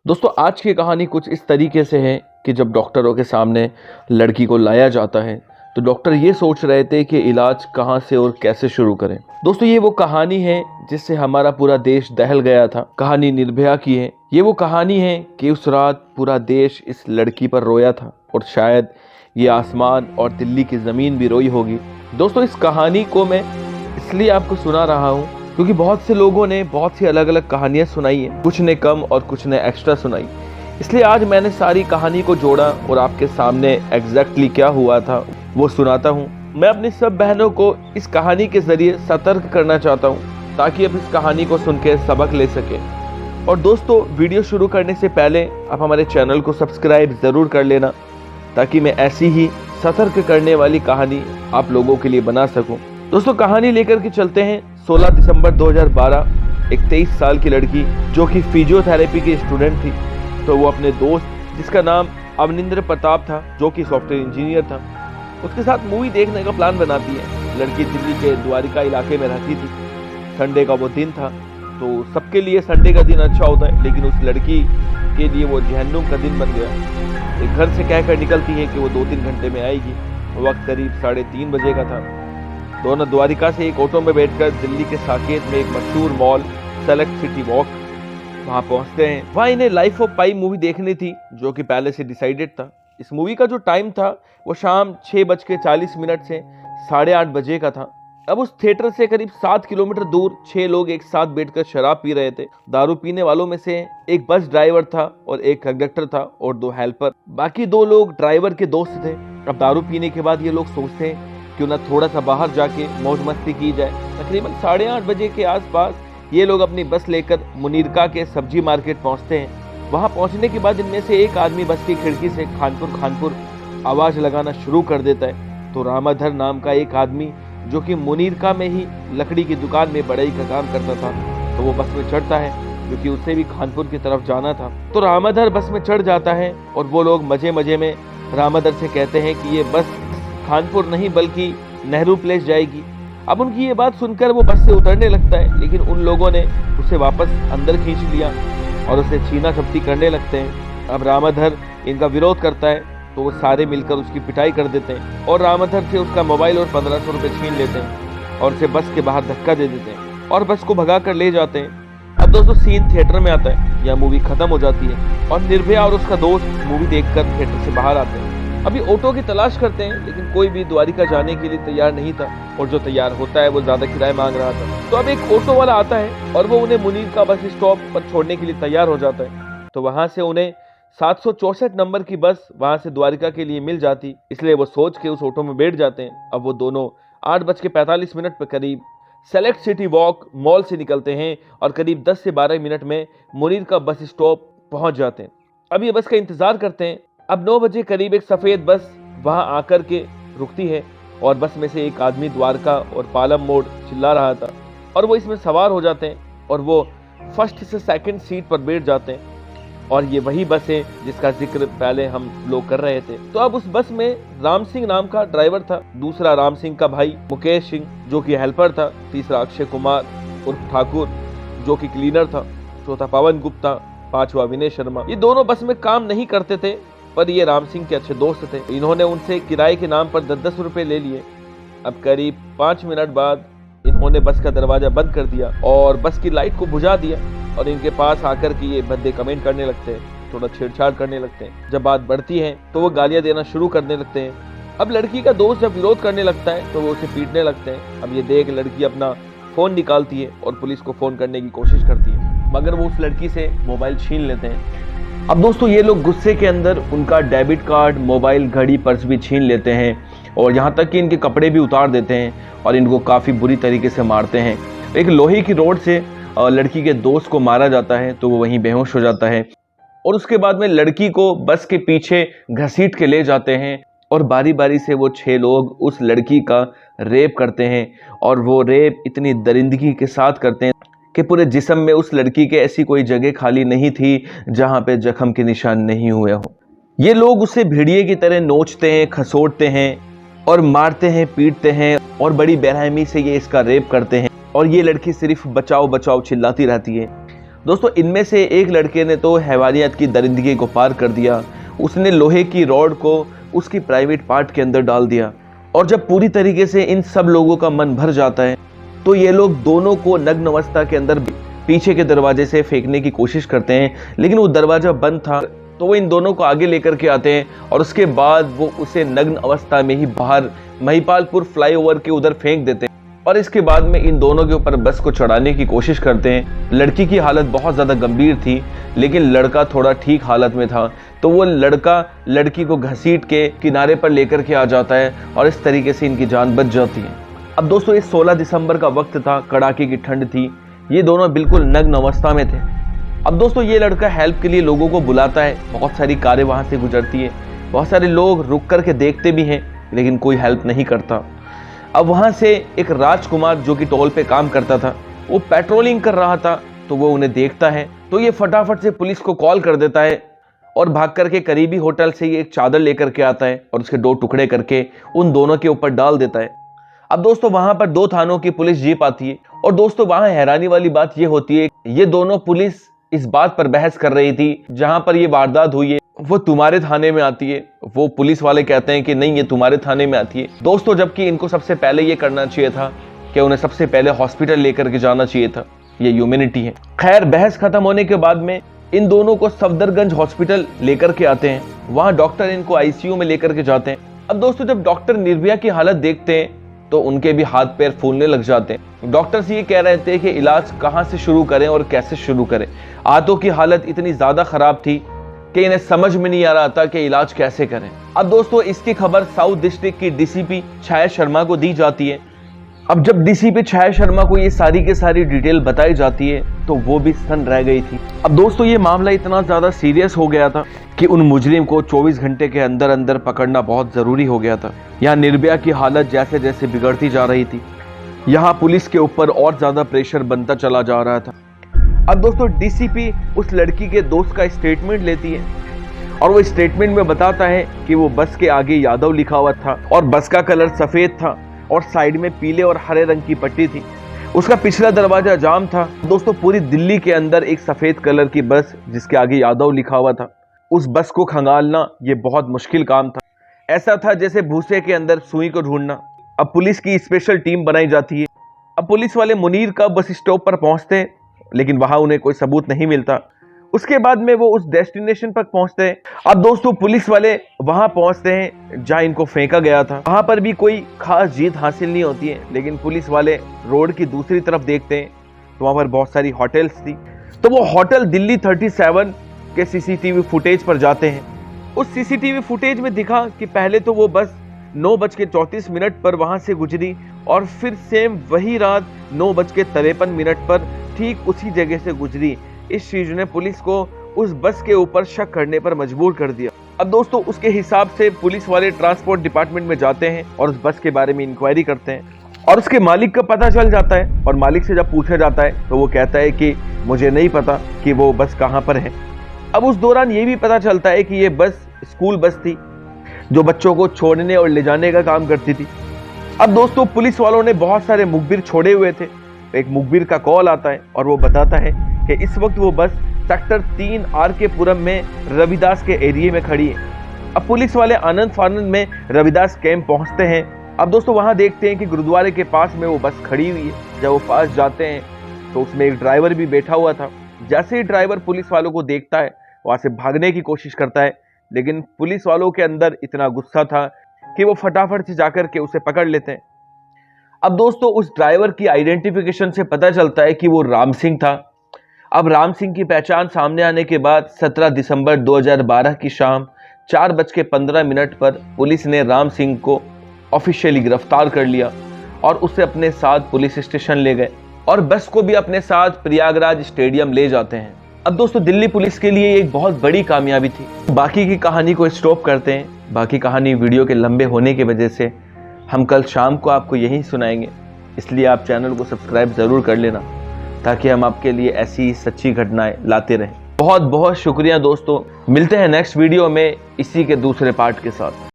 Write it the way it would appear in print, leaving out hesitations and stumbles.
दोस्तों आज की कहानी कुछ इस तरीके से है कि जब डॉक्टरों के सामने लड़की को लाया जाता है तो डॉक्टर ये सोच रहे थे कि इलाज कहाँ से और कैसे शुरू करें। दोस्तों ये वो कहानी है जिससे हमारा पूरा देश दहल गया था। कहानी निर्भया की है। ये वो कहानी है कि उस रात पूरा देश इस लड़की पर रोया था और शायद ये आसमान और दिल्ली की ज़मीन भी रोई होगी। दोस्तों इस कहानी को मैं इसलिए आपको सुना रहा हूँ क्योंकि बहुत से लोगों ने बहुत सी अलग अलग कहानियां सुनाई हैं, कुछ ने कम और कुछ ने एक्स्ट्रा सुनाई। इसलिए आज मैंने सारी कहानी को जोड़ा और आपके सामने एग्जैक्टली क्या हुआ था वो सुनाता हूँ। मैं अपनी सब बहनों को इस कहानी के जरिए सतर्क करना चाहता हूँ ताकि अब इस कहानी को सुन के सबक ले सके। और दोस्तों वीडियो शुरू करने से पहले आप हमारे चैनल को सब्सक्राइब ज़रूर कर लेना ताकि मैं ऐसी ही सतर्क करने वाली कहानी आप लोगों के लिए बना सकूं। दोस्तों कहानी लेकर के चलते हैं 16 दिसंबर 2012। एक 23 साल की लड़की जो कि फिजियोथेरेपी की स्टूडेंट थी, तो वो अपने दोस्त जिसका नाम अवनिंद्र प्रताप था जो कि सॉफ्टवेयर इंजीनियर था, उसके साथ मूवी देखने का प्लान बनाती है। लड़की दिल्ली के द्वारिका इलाके में रहती थी। संडे का वो दिन था, तो सबके लिए संडे का दिन अच्छा होता है, लेकिन उस लड़की के लिए वो जहन्नुम का दिन बन गया। एक घर से कहकर निकलती है कि वो 2-3 घंटे में आएगी। वक्त करीब 3:30 बजे का था। दोनों द्वारिका से एक ऑटो में बैठकर दिल्ली के साकेत में एक मशहूर मॉल सेलेक्ट सिटी वॉक वहां पहुंचते हैं। वहां इन्हें लाइफ ऑफ पाई मूवी देखनी थी जो कि पहले से डिसाइडेड था। इस मूवी का जो टाइम था वो शाम 6:40 से 8:30 बजे का था। अब उस थिएटर से करीब 7 किलोमीटर दूर 6 लोग एक साथ बैठकर शराब पी रहे थे। दारू पीने वालों में से एक बस ड्राइवर था और एक कंडक्टर था और 2 हेल्पर। बाकी 2 लोग ड्राइवर के दोस्त थे। अब दारू पीने के बाद ये लोग सोचते हैं क्यों ना थोड़ा सा बाहर जाके मौज मस्ती की जाए। तकरीबन 8:30 बजे के आसपास ये लोग अपनी बस लेकर मुनीरका के सब्जी मार्केट पहुंचते हैं। वहां पहुंचने के बाद इनमें से एक आदमी बस की खिड़की से खानपुर आवाज लगाना शुरू कर देता है। तो रामाधर नाम का एक आदमी जो कि मुनीरका में ही लकड़ी की दुकान में बढ़ई का काम करता था, तो वो बस में चढ़ता है क्योंकि उसे भी खानपुर की तरफ जाना था। तो रामाधर बस में चढ़ जाता है और वो लोग मजे मजे में रामाधर से कहते हैं कि ये बस खानपुर नहीं बल्कि नेहरू प्लेस जाएगी। अब उनकी ये बात सुनकर वो बस से उतरने लगता है, लेकिन उन लोगों ने उसे वापस अंदर खींच लिया और उसे छीना झपटी करने लगते हैं। अब रामाधर इनका विरोध करता है तो वो सारे मिलकर उसकी पिटाई कर देते हैं और रामाधर से उसका मोबाइल और 1500 रुपये छीन लेते हैं और उसे बस के बाहर धक्का दे देते हैं और बस को भगा कर ले जाते हैं। अब दोस्तों सीन थिएटर में आता है। यह मूवी खत्म हो जाती है और निर्भया और उसका दोस्त मूवी देखकर थिएटर से बाहर आते हैं। अभी ऑटो की तलाश करते हैं, लेकिन कोई भी द्वारिका जाने के लिए तैयार नहीं था और जो तैयार होता है वो ज्यादा किराया मांग रहा था। तो अब एक ऑटो वाला आता है और वो उन्हें मुनीरका बस स्टॉप पर छोड़ने के लिए तैयार हो जाता है। तो वहां से उन्हें 764 नंबर की बस वहां से द्वारिका के लिए मिल जाती, इसलिए वो सोच के उस ऑटो में बैठ जाते हैं। अब वो दोनों 8:45 पर करीब सेलेक्ट सिटी वॉक मॉल से निकलते हैं और करीब 10 से 12 मिनट में मुनीरका बस स्टॉप पहुंच जाते हैं। अब ये बस का इंतजार करते हैं। अब 9 बजे करीब एक सफेद बस वहां आकर के रुकती है और बस में से एक आदमी द्वारका और पालम मोड़ चिल्ला रहा था और वो इसमें सवार हो जाते हैं और वो फर्स्ट से सेकंड सीट पर बैठ जाते हैं। और ये वही बस है जिसका जिक्र पहले हम लोग कर रहे थे। तो अब उस बस में राम सिंह नाम का ड्राइवर था, दूसरा राम सिंह का भाई मुकेश सिंह जो कि हेल्पर था, तीसरा अक्षय कुमार उर्फ ठाकुर जो कि क्लीनर था, चौथा पवन गुप्ता, पांचवा विनय शर्मा। ये दोनों बस में काम नहीं करते थे पर ये राम सिंह के अच्छे दोस्त थे। इन्होंने उनसे किराए के नाम पर 10-10 रुपए ले लिए। अब करीब 5 मिनट बाद इन्होंने बस का दरवाजा बंद कर दिया और बस की लाइट को बुझा दिया और इनके पास आकर के ये बंदे कमेंट करने लगते हैं, थोड़ा छेड़छाड़ करने लगते हैं। जब बात बढ़ती है तो वो गालियां देना शुरू करने लगते हैं। अब लड़की का दोस्त जब विरोध करने लगता है तो वो उसे पीटने लगते हैं। अब ये देख लड़की अपना फोन निकालती है और पुलिस को फोन करने की कोशिश करती है, मगर वो उस लड़की से मोबाइल छीन लेते हैं। अब दोस्तों ये लोग गुस्से के अंदर उनका डेबिट कार्ड, मोबाइल, घड़ी, पर्स भी छीन लेते हैं और यहाँ तक कि इनके कपड़े भी उतार देते हैं और इनको काफ़ी बुरी तरीके से मारते हैं। एक लोहे की रोड से लड़की के दोस्त को मारा जाता है तो वो वहीं बेहोश हो जाता है और उसके बाद में लड़की को बस के पीछे घसीट के ले जाते हैं और बारी बारी से वो 6 लोग उस लड़की का रेप करते हैं और वो रेप इतनी दरिंदगी के साथ करते हैं कि पूरे जिस्म में उस लड़की के ऐसी कोई जगह खाली नहीं थी जहां पे जख्म के निशान नहीं हुए हो। ये लोग उसे भेड़िए की तरह नोचते हैं, खसोटते हैं और मारते हैं, पीटते हैं और बड़ी बेरहमी से ये इसका रेप करते हैं और ये लड़की सिर्फ बचाओ बचाओ चिल्लाती रहती है। दोस्तों इनमें से एक लड़के ने तो हैवानियत की दरिंदगी को पार कर दिया। उसने लोहे की रॉड को उसकी प्राइवेट पार्ट के अंदर डाल दिया। और जब पूरी तरीके से इन सब लोगों का मन भर जाता है तो ये लोग दोनों को नग्न अवस्था के अंदर पीछे के दरवाजे से फेंकने की कोशिश करते हैं, लेकिन वो दरवाजा बंद था। तो वो इन दोनों को आगे लेकर के आते हैं और उसके बाद वो उसे नग्न अवस्था में ही बाहर महिपालपुर फ्लाईओवर के उधर फेंक देते हैं। और इसके बाद में इन दोनों के ऊपर बस को चढ़ाने की कोशिश करते हैं। लड़की की हालत बहुत ज़्यादा गंभीर थी, लेकिन लड़का थोड़ा ठीक हालत में था। तो वो लड़का लड़की को घसीट के किनारे पर लेकर के आ जाता है और इस तरीके से इनकी जान बच जाती है। अब दोस्तों ये 16 दिसंबर का वक्त था, कड़ाके की ठंड थी, ये दोनों बिल्कुल नग्न अवस्था में थे। अब दोस्तों ये लड़का हेल्प के लिए लोगों को बुलाता है। बहुत सारी कारें वहाँ से गुजरती है, बहुत सारे लोग रुक कर के देखते भी हैं, लेकिन कोई हेल्प नहीं करता। अब वहाँ से एक राजकुमार जो कि टोल पे काम करता था, वो पेट्रोलिंग कर रहा था, तो वो उन्हें देखता है। तो ये फटाफट से पुलिस को कॉल कर देता है और भाग करके करीबी होटल से ये एक चादर लेकर के आता है और उसके 2 टुकड़े करके उन दोनों के ऊपर डाल देता है। अब दोस्तों वहां पर 2 थानों की पुलिस जीप आती है और दोस्तों वहां हैरानी वाली बात ये होती है, ये दोनों पुलिस इस बात पर बहस कर रही थी जहां पर ये वारदात हुई है वो तुम्हारे थाने में आती है। वो पुलिस वाले कहते हैं कि नहीं, ये तुम्हारे थाने में आती है दोस्तों, जबकि इनको सबसे पहले ये करना चाहिए था कि उन्हें सबसे पहले हॉस्पिटल लेकर के जाना चाहिए था। ये ह्यूमैनिटी है। खैर बहस खत्म होने के बाद में इन दोनों को सफदरगंज हॉस्पिटल लेकर के आते हैं। वहां डॉक्टर इनको आईसीयू में लेकर के जाते हैं। अब दोस्तों जब डॉक्टर निर्भया की हालत देखते हैं तो उनके भी हाथ पैर फूलने लग जाते हैं। डॉक्टर्स ये कह रहे थे कि इलाज कहां से शुरू करें और कैसे शुरू करें। आदों की हालत इतनी ज्यादा खराब थी कि इन्हें समझ में नहीं आ रहा था कि इलाज कैसे करें। अब दोस्तों इसकी खबर साउथ डिस्ट्रिक्ट की डीसीपी छाया शर्मा को दी जाती है। अब जब डीसीपी छाया शर्मा को ये सारी की सारी डिटेल बताई जाती है तो वो भी स्तन रह गई थी। अब दोस्तों ये मामला इतना ज्यादा सीरियस हो गया था कि उन मुजरिम को 24 घंटे के अंदर अंदर पकड़ना बहुत जरूरी हो गया था। यहाँ निर्भया की हालत जैसे जैसे बिगड़ती जा रही थी, यहाँ पुलिस के ऊपर और ज्यादा प्रेशर बनता चला जा रहा था। अब दोस्तों डीसीपी उस लड़की के दोस्त का स्टेटमेंट लेती है और वो स्टेटमेंट में बताता है कि वो बस के आगे यादव लिखा हुआ था और बस का कलर सफेद था और साइड में पीले और हरे रंग की पट्टी थी। उसका पिछला दरवाजा जाम था। दोस्तों पूरी दिल्ली के अंदर एक सफेद कलर की बस जिसके आगे यादव लिखा हुआ था, उस बस को खंगालना ये बहुत मुश्किल काम था। ऐसा था जैसे भूसे के अंदर सुई को ढूंढना। अब पुलिस की स्पेशल टीम बनाई जाती है। अब पुलिस वाले मुनीर का बस स्टॉप पर पहुंचते हैं, लेकिन वहां उन्हें कोई सबूत नहीं मिलता। उसके बाद में वो उस डेस्टिनेशन पर पहुंचते हैं। अब दोस्तों पुलिस वाले वहां पहुंचते हैं जहां इनको फेंका गया था। वहां पर भी कोई खास जीत हासिल नहीं होती है, लेकिन पुलिस वाले रोड की दूसरी तरफ देखते हैं तो वहां पर बहुत सारी होटल्स थी। तो वो होटल दिल्ली 37 के सीसीटीवी फुटेज पर जाते हैं। उस सीसीटीवी फुटेज में दिखा कि पहले तो वो बस 9:34 पर वहां से गुजरी और फिर सेम वही रात 9:53 पर ठीक उसी जगह से गुजरी। इस चीज ने पुलिस को उस बस के ऊपर शक करने पर मजबूर कर दिया। अब दोस्तों उसके हिसाब से पुलिस वाले ट्रांसपोर्ट डिपार्टमेंट में जाते हैं और उस बस के बारे में इंक्वायरी करते हैं और उसके मालिक का पता चल जाता है। और मालिक से जब पूछा जाता है तो वो कहता है कि मुझे नहीं पता कि वो बस कहाँ पर है। अब उस दौरान ये भी पता चलता है कि ये बस स्कूल बस थी जो बच्चों को छोड़ने और ले जाने का काम करती थी। अब दोस्तों पुलिस वालों ने बहुत सारे मुखबिर छोड़े हुए थे। एक मुखबिर का कॉल आता है और वो बताता है कि इस वक्त वो बस सेक्टर 3 RK पुरम में रविदास के एरिया में खड़ी है। अब पुलिस वाले आनंद फानंद में रविदास कैंप पहुंचते हैं। अब दोस्तों वहां देखते हैं कि गुरुद्वारे के पास में वो बस खड़ी हुई है। जब वो पास जाते हैं तो उसमें एक ड्राइवर भी बैठा हुआ था। जैसे ही ड्राइवर पुलिस वालों को देखता है वहां से भागने की कोशिश करता है, लेकिन पुलिस वालों के अंदर इतना गुस्सा था कि वो फटाफट से जाकर के उसे पकड़ लेते हैं। अब दोस्तों उस ड्राइवर की आइडेंटिफिकेशन से पता चलता है कि वो राम सिंह था। अब राम सिंह की पहचान सामने आने के बाद 17 दिसंबर 2012 की शाम 4:15 पर पुलिस ने राम सिंह को ऑफिशियली गिरफ्तार कर लिया और उसे अपने साथ पुलिस स्टेशन ले गए और बस को भी अपने साथ प्रयागराज स्टेडियम ले जाते हैं। अब दोस्तों दिल्ली पुलिस के लिए एक बहुत बड़ी कामयाबी थी। बाकी की कहानी को स्टॉप करते हैं। बाकी कहानी वीडियो के लंबे होने की वजह से हम कल शाम को आपको यही सुनाएंगे, इसलिए आप चैनल को सब्सक्राइब ज़रूर कर लेना ताकि हम आपके लिए ऐसी सच्ची घटनाएं लाते रहें। बहुत बहुत शुक्रिया दोस्तों। मिलते हैं नेक्स्ट वीडियो में इसी के दूसरे पार्ट के साथ।